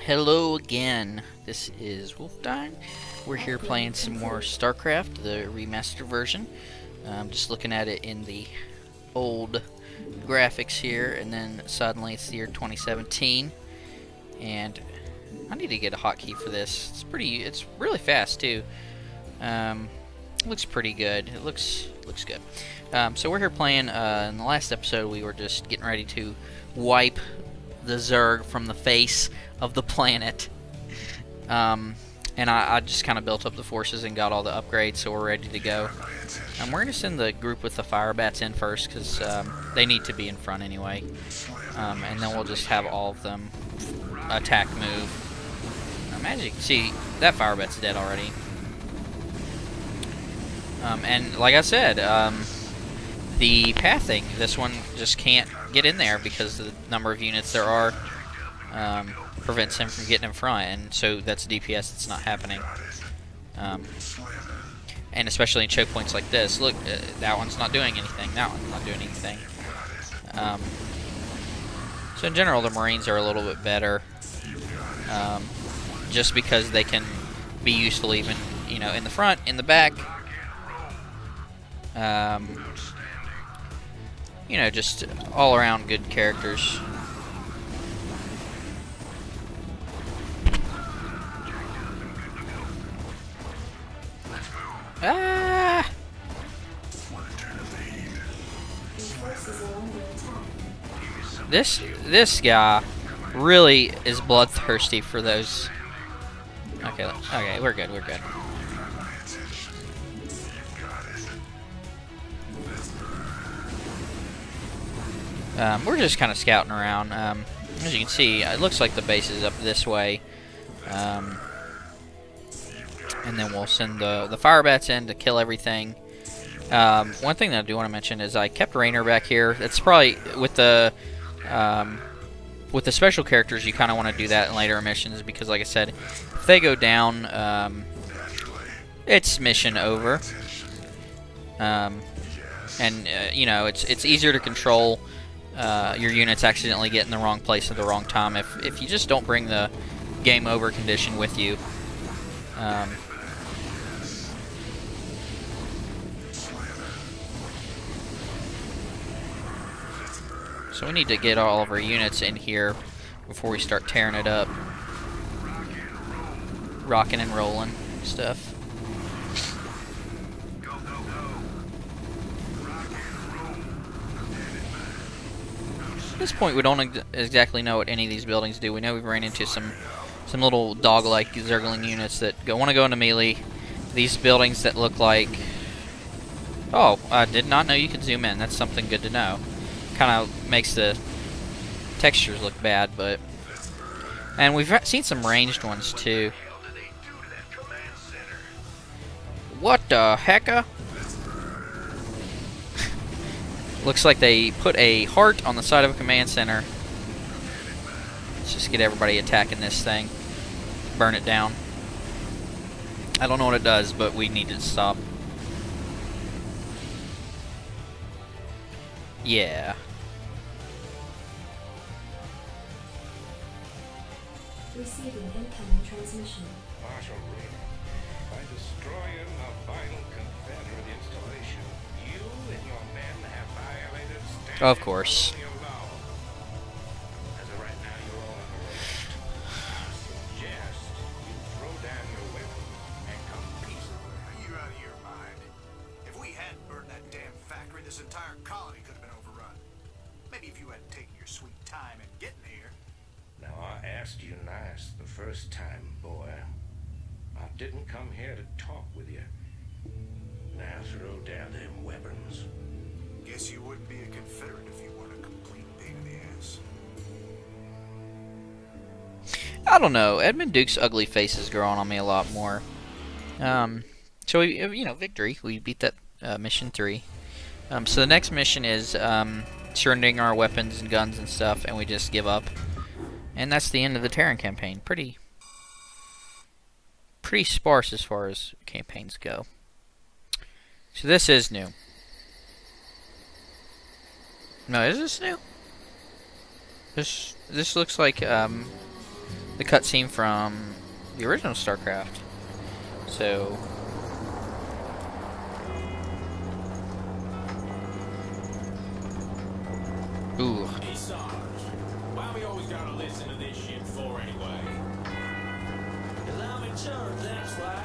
Hello again, this is Wolfdyne. We're here playing some more StarCraft, the remastered version. Just looking at it in the old graphics here, and then suddenly it's the year 2017. And I need to get a hotkey for this. It's really fast too. Looks pretty good. It looks good. So we're here playing, in the last episode we were just getting ready to wipe the Zerg from the face of the planet. And I just kind of built up the forces and got all the upgrades, so we're ready to go. We're going to send the group with the fire bats in first, because they need to be in front anyway. And then we'll just have all of them attack move. As you can see, that fire bat's dead already. And like I said, the pathing, this one just can't get in there because the number of units there are prevents him from getting in front, and so that's DPS that's not happening. And especially in choke points like this, look, that one's not doing anything, that one's not doing anything. So in general, the Marines are a little bit better, just because they can be useful even, in the front, in the back. Just all around good characters. Ah! This guy really is bloodthirsty for those. Okay, we're good. We're just kind of scouting around. As you can see, it looks like the base is up this way. And then we'll send the fire bats in to kill everything. One thing that I do want to mention is I kept Raynor back here. It's probably with the special characters, you kind of want to do that in later missions because, like I said, if they go down, it's mission over. It's easier to control your units accidentally get in the wrong place at the wrong time if you just don't bring the game over condition with you. So we need to get all of our units in here before we start tearing it up. Rocking and rolling stuff. At this point, we don't exactly know what any of these buildings do. We know we've ran into some little dog-like Zergling units that want to go into melee. These buildings that look like... Oh, I did not know you could zoom in. That's something good to know. Kind of makes the textures look bad, but... And we've seen some ranged ones, too. What the hecka? Looks like they put a heart on the side of a command center. Let's just get everybody attacking this thing. Burn it down. I don't know what it does, but we need to stop. Yeah. Receiving incoming transmission. Marshal Raynor, by destroying a vital Confederate installation, you and your men have violated standard Of course. colonial law. As of right now, you're all under arrest. I suggest you throw down your weapons and come peaceably. Are you out of your mind? If we hadn't burned that damn factory, this entire colony could have been overrun. Maybe if you hadn't taken your sweet time in getting here. Now, I asked you nice the first time, boy. I didn't come here to talk with you. Now throw down them weapons. Guess you wouldn't be a Confederate if you weren't a complete pain in the ass. I don't know. Edmund Duke's ugly face is growing on me a lot more. So we, victory. We beat that mission 3. So the next mission is surrendering our weapons and guns and stuff, and we just give up. And that's the end of the Terran campaign. Pretty sparse as far as campaigns go. So this is new. No, is this new? This looks like the cutscene from the original StarCraft. So, ooh. Hey, Sarge, why we always gotta listen to this shit for anyway? 'Cause I'm in charge, that's why.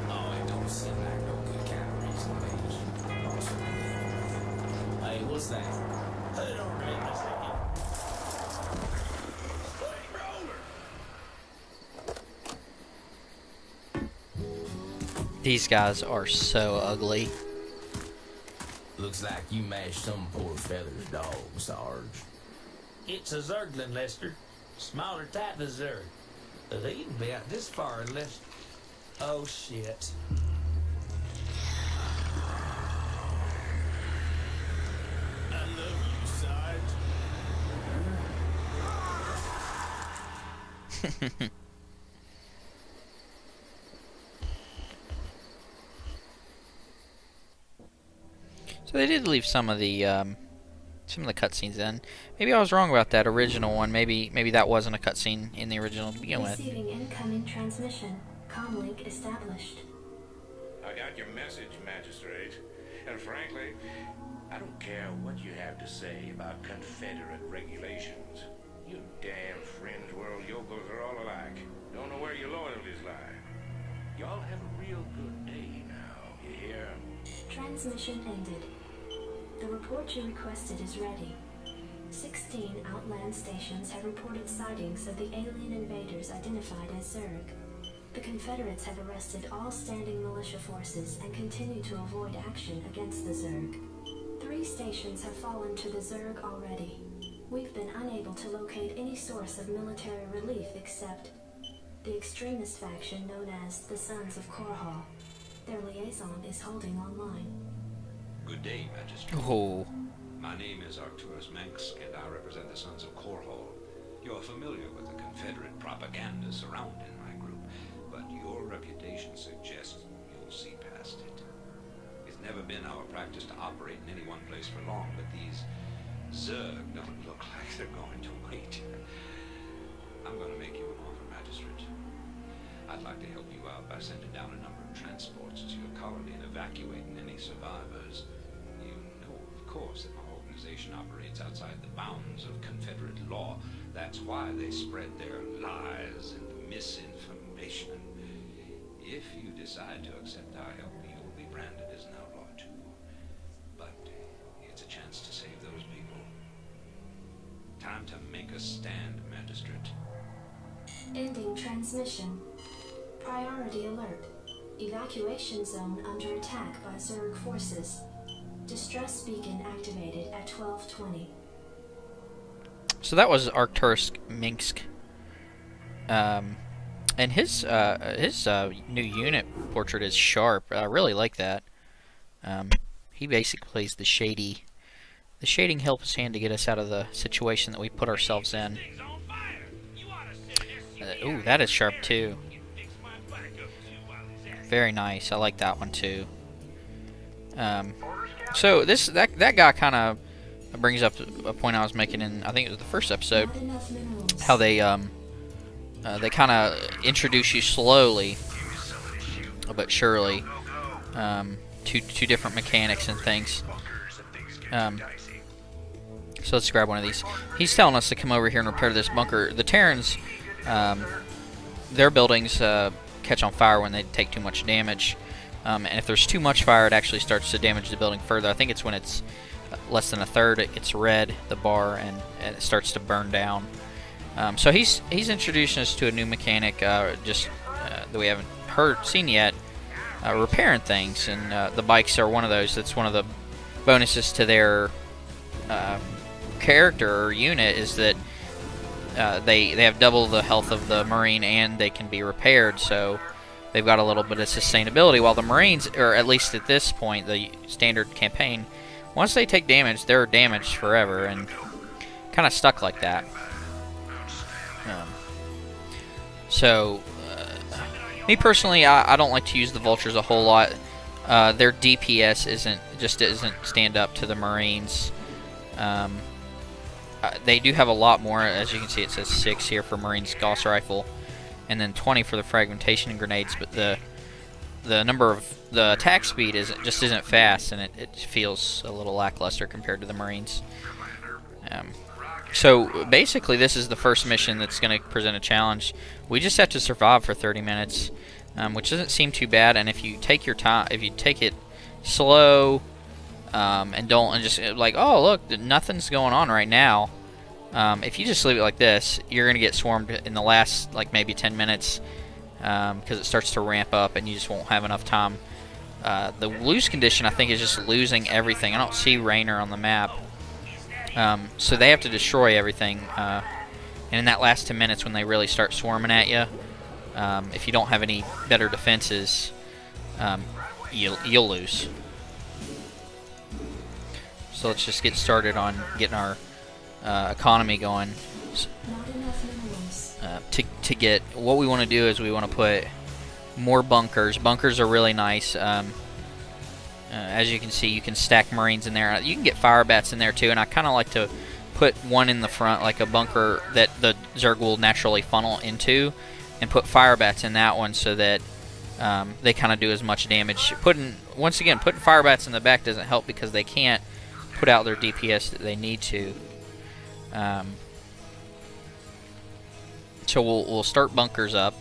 Oh, it don't seem like no good kind of reason, mate. Awesome. Hey, what's that? Put it on me a second. These guys are so ugly. Looks like you mashed some poor feather's dog, Sarge. It's a Zerglin, Lester. Smaller type of Zerg. They even be out this far unless... Oh, shit. I love you, Sarge. So they did leave some of the cutscenes in. Maybe I was wrong about that original one. Maybe that wasn't a cutscene in the original to begin with. Receiving incoming transmission. Comlink established. I got your message, Magistrate. And frankly, I don't care what you have to say about Confederate regulations. You damn fringe world yokels are all alike. Don't know where your loyalties lie. Y'all have a real good day now, you hear? Transmission ended. The report you requested is ready. 16 outland stations have reported sightings of the alien invaders identified as Zerg. The Confederates have arrested all standing militia forces and continue to avoid action against the Zerg. 3 stations have fallen to the Zerg already. We've been unable to locate any source of military relief except the extremist faction known as the Sons of Korhal. Their liaison is holding online. Good day, Magistrate. Oh. My name is Arcturus Manx, and I represent the Sons of Korhal. You're familiar with the Confederate propaganda surrounding my group, but your reputation suggests you'll see past it. It's never been our practice to operate in any one place for long, but these Zerg don't look like they're going to wait. I'm going to make you an offer, Magistrate. I'd like to help you out by sending down a number of transports to your colony and evacuating any survivors. You know, of course, that my organization operates outside the bounds of Confederate law. That's why they spread their lies and misinformation. If you decide to accept our help, you'll be branded as an outlaw too. But it's a chance to save those people. Time to make a stand, Magistrate. Ending transmission. Priority alert. Evacuation zone under attack by Zerg forces. Distress beacon activated at 12:20. So that was Arcturus Minsk. And his new unit portrait is sharp. I really like that. He basically plays the shady. The shading helps us hand to get us out of the situation that we put ourselves in. Ooh, that is sharp too. Very nice. I like that one too. So that guy kind of brings up a point I was making in, I think it was the first episode, Not enough minerals. how they kind of introduce you slowly but surely to different mechanics and things. So let's grab one of these. He's telling us to come over here and repair this bunker. The Terrans, their buildings catch on fire when they take too much damage. And if there's too much fire, it actually starts to damage the building further. I think it's when it's less than a third, it gets red, the bar, and it starts to burn down. So he's introducing us to a new mechanic, that we haven't seen yet, repairing things, and the bikes are one of those. That's one of the bonuses to their character or unit, is that they have double the health of the Marine, and they can be repaired, so they've got a little bit of sustainability, while the Marines, or at least at this point, the standard campaign, once they take damage, they're damaged forever, and kind of stuck like that. Me personally, I don't like to use the Vultures a whole lot. Their DPS isn't stand up to the Marines. they do have a lot more. As you can see, it says 6 here for Marine's Gauss Rifle, and then 20 for the fragmentation and grenades. But the number of the attack speed isn't fast, and it feels a little lackluster compared to the Marines. So basically, this is the first mission that's going to present a challenge. We just have to survive for 30 minutes, which doesn't seem too bad. And if you take your time, if you take it slow, and just like, oh look, nothing's going on right now. If you just leave it like this, you're gonna get swarmed in the last like maybe 10 minutes, because it starts to ramp up and you just won't have enough time. The lose condition, I think, is just losing everything. I don't see Raynor on the map, so they have to destroy everything. And in that last 10 minutes, when they really start swarming at you, if you don't have any better defenses, you'll lose. So let's just get started on getting our economy going. Not enough minerals. To get what we want to do is we want to put more bunkers. Bunkers are really nice. As you can see, you can stack Marines in there. You can get fire bats in there too, and I kind of like to put one in the front, like a bunker that the Zerg will naturally funnel into, and put fire bats in that one so that they kind of do as much damage. Putting fire bats in the back doesn't help because they can't put out their DPS that they need to. So we'll start bunkers up.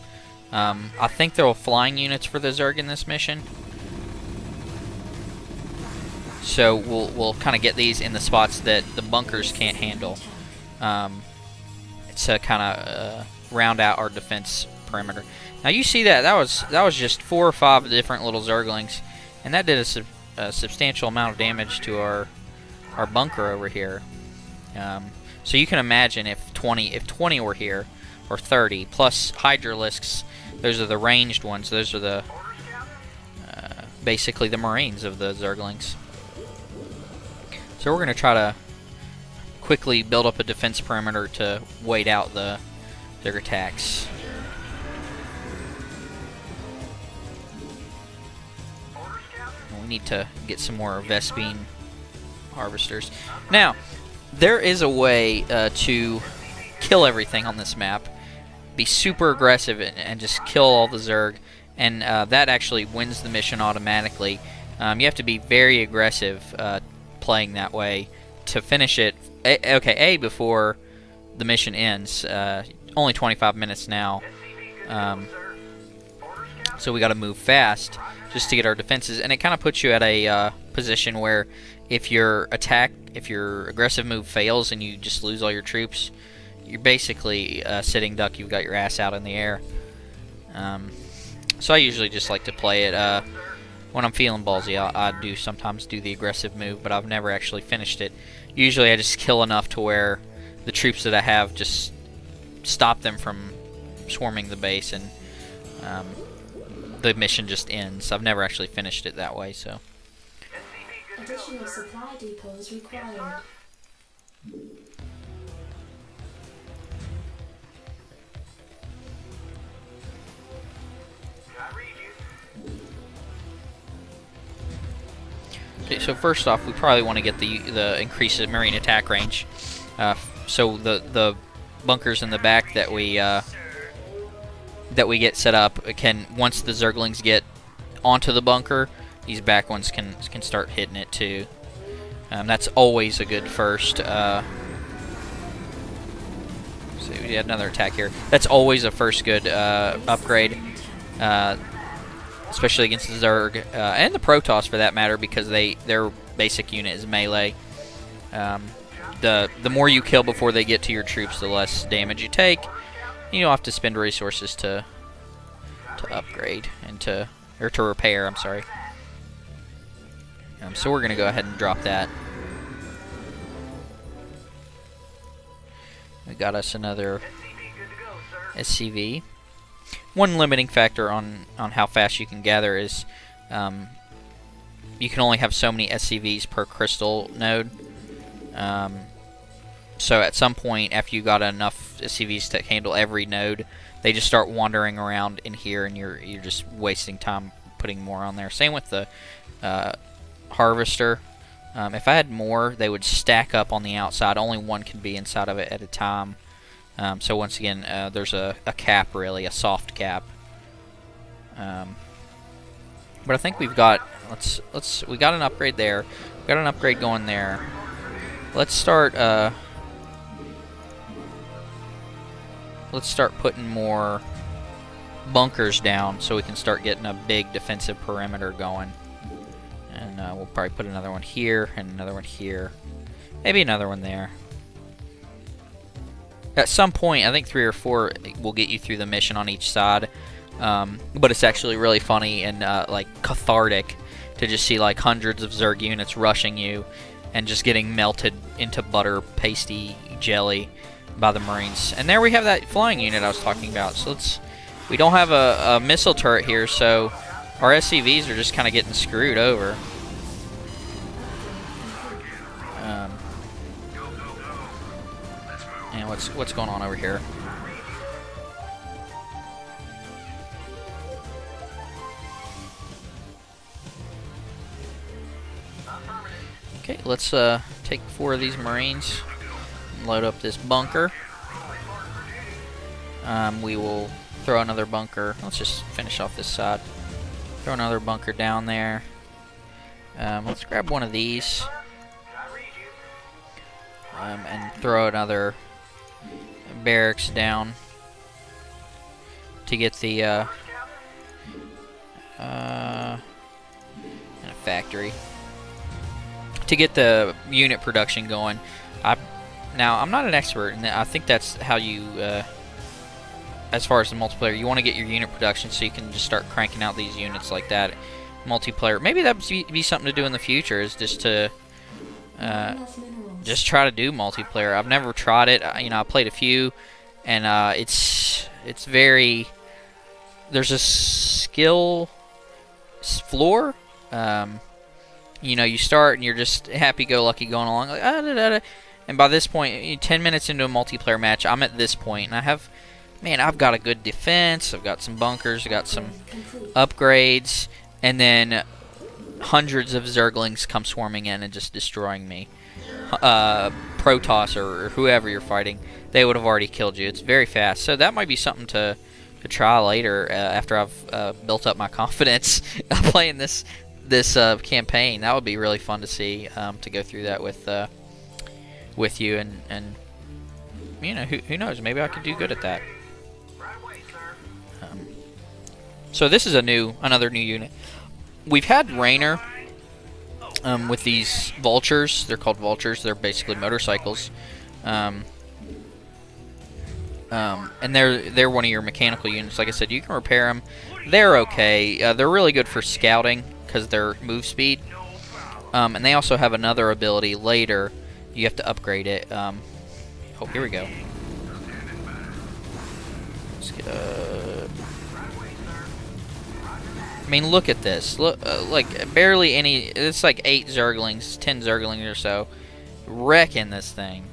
I think there are flying units for the Zerg in this mission. So we'll kind of get these in the spots that the bunkers can't handle, to kind of round out our defense perimeter. Now you see that was just 4 or 5 different little Zerglings, and that did a substantial amount of damage to our bunker over here. So you can imagine if 20 were here, or 30 plus Hydralisks. Those are the ranged ones. Those are the basically the Marines of the Zerglings. So we're going to try to quickly build up a defense perimeter to wait out the Zerg attacks. We need to get some more Vespene harvesters. Now, there is a way to kill everything on this map. Be super aggressive and just kill all the Zerg, and that actually wins the mission automatically. You have to be very aggressive playing that way to finish it. Before the mission ends. Only 25 minutes now, so we got to move fast just to get our defenses, and it kind of puts you at a position where if your aggressive move fails and you just lose all your troops, you're basically sitting duck. You've got your ass out in the air. So I usually just like to play it when I'm feeling ballsy. I do sometimes do the aggressive move, but I've never actually finished it. Usually I just kill enough to where the troops that I have just stop them from swarming the base, and the mission just ends. I've never actually finished it that way. So Additional supply depots required. okay, so first off, we probably want to get the increased Marine attack range. So the bunkers in the back that we get set up can, once the Zerglings get onto the bunker, these back ones can start hitting it too. That's always a good first. So we had another attack here. That's always a first good upgrade, especially against the Zerg and the Protoss for that matter, because their basic unit is melee. The more you kill before they get to your troops, the less damage you take. You don't have to spend resources to upgrade and to repair. I'm sorry. So we're gonna go ahead and drop that. We got us another SCV. One limiting factor on how fast you can gather is you can only have so many SCVs per crystal node. So at some point, after you got enough SCVs to handle every node, they just start wandering around in here, and you're just wasting time putting more on there. Same with the harvester. If I had more, they would stack up on the outside. Only one can be inside of it at a time. So once again, there's a cap, really, a soft cap. But I think we've got we got an upgrade there. We got an upgrade going there. Let's start putting more bunkers down so we can start getting a big defensive perimeter going. And we'll probably put another one here and another one here. Maybe another one there. At some point, I think 3 or 4 will get you through the mission on each side. But it's actually really funny and like cathartic to just see like hundreds of Zerg units rushing you and just getting melted into butter, pasty jelly by the Marines. And there we have that flying unit I was talking about. So we don't have a missile turret here, so our SCVs are just kind of getting screwed over. And what's going on over here? Okay, let's take 4 of these Marines and load up this bunker. We will throw another bunker. Let's just finish off this side. Throw another bunker down there. Let's grab one of these. And throw another barracks down to get the and a factory to get the unit production going. Now I'm not an expert, and I think that's how you as far as the multiplayer, you want to get your unit production so you can just start cranking out these units like that. Multiplayer, maybe that would be something to do in the future, is just to just try to do multiplayer. I've never tried it. I played a few, and it's very, there's a skill floor. You start and you're just happy-go-lucky going along, like, and by this point, 10 minutes into a multiplayer match, I'm at this point, and I've got a good defense, I've got some bunkers, I've got some upgrades, and then hundreds of Zerglings come swarming in and just destroying me. Protoss or whoever you're fighting, they would have already killed you. It's very fast, so that might be something to try later after I've built up my confidence playing this campaign. That would be really fun to see, to go through that with you, and who knows, maybe I could do good at that. So this is another new unit. We've had Rainer with these vultures. They're called vultures. They're basically motorcycles, and they're one of your mechanical units. Like I said, you can repair them. They're okay. They're really good for scouting because they're move speed, and they also have another ability later. You have to upgrade it. Oh, here we go. Let's get look at this. Look, like barely any. It's like 8 Zerglings, 10 Zerglings or so, wrecking this thing.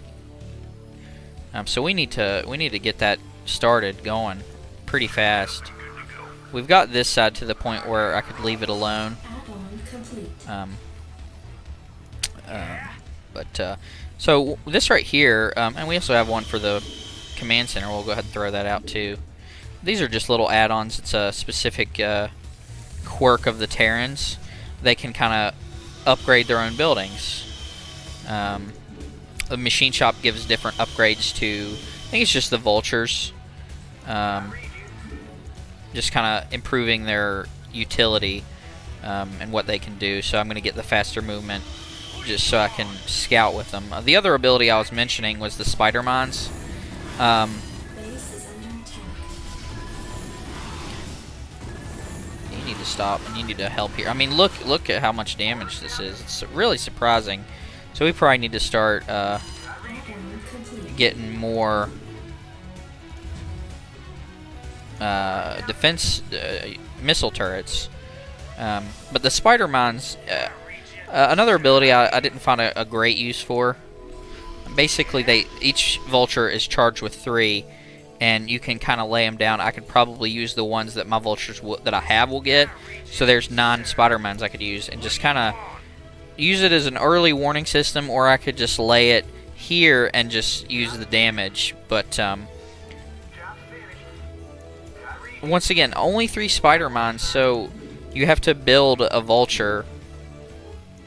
So we need to get that started going pretty fast. We've got this side to the point where I could leave it alone. So this right here, and we also have one for the command center. We'll go ahead and throw that out too. These are just little add-ons. It's a specific quirk of the Terrans. They can kind of upgrade their own buildings. The machine shop gives different upgrades to, I think it's just the vultures. Just kind of improving their utility and what they can do. So I'm going to get the faster movement just so I can scout with them. The other ability I was mentioning was the spider mines. You need to stop and you need to help here. I mean, look at how much damage this is. It's really surprising. So we probably need to start getting more defense missile turrets. But the spider mines, another ability I didn't find a great use for. Basically, each vulture is charged with 3, and you can kind of lay them down. I could probably use the ones that my vultures that I have will get. So there's 9 spider mines I could use, and just kind of use it as an early warning system, or I could just lay it here and just use the damage. But once again, only 3 spider mines, so you have to build a vulture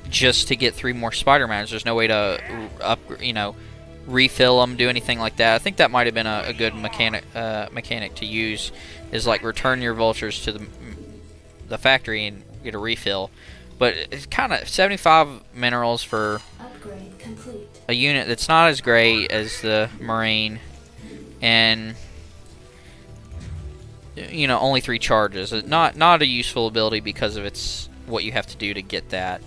just to get 3 more spider mines. There's no way to refill them, do anything like that. I think that might have been a good mechanic to use, is like return your vultures to the factory and get a refill. But it's kind of 75 minerals for Upgrade complete. a unit that's not as great as the Marine, and only 3 charges. Not a useful ability because of what you have to do to get that.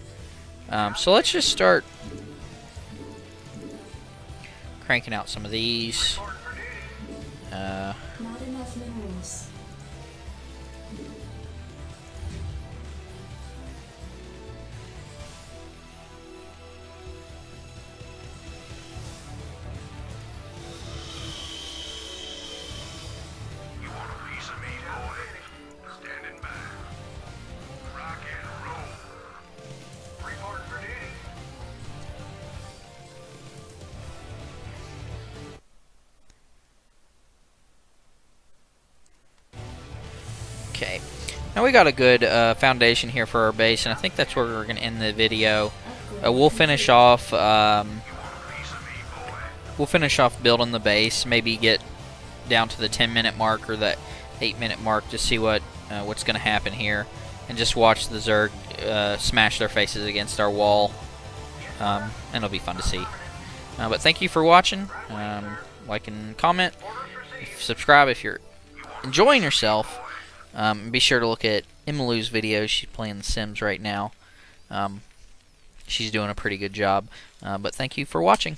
So let's just start cranking out some of these. Not enough minerals. You want a piece of me, boy? Standing by. Rock and roll. Reporting for duty. Okay, now we got a good foundation here for our base, and I think that's where we're going to end the video. We'll finish off. We'll finish off building the base. Maybe get down to the 10-minute mark or that 8-minute mark to see what's going to happen here, and just watch the Zerg smash their faces against our wall. And it'll be fun to see. But thank you for watching. Like and comment. Subscribe if you're enjoying yourself. Be sure to look at Emilu's videos. She's playing The Sims right now. She's doing a pretty good job. But thank you for watching.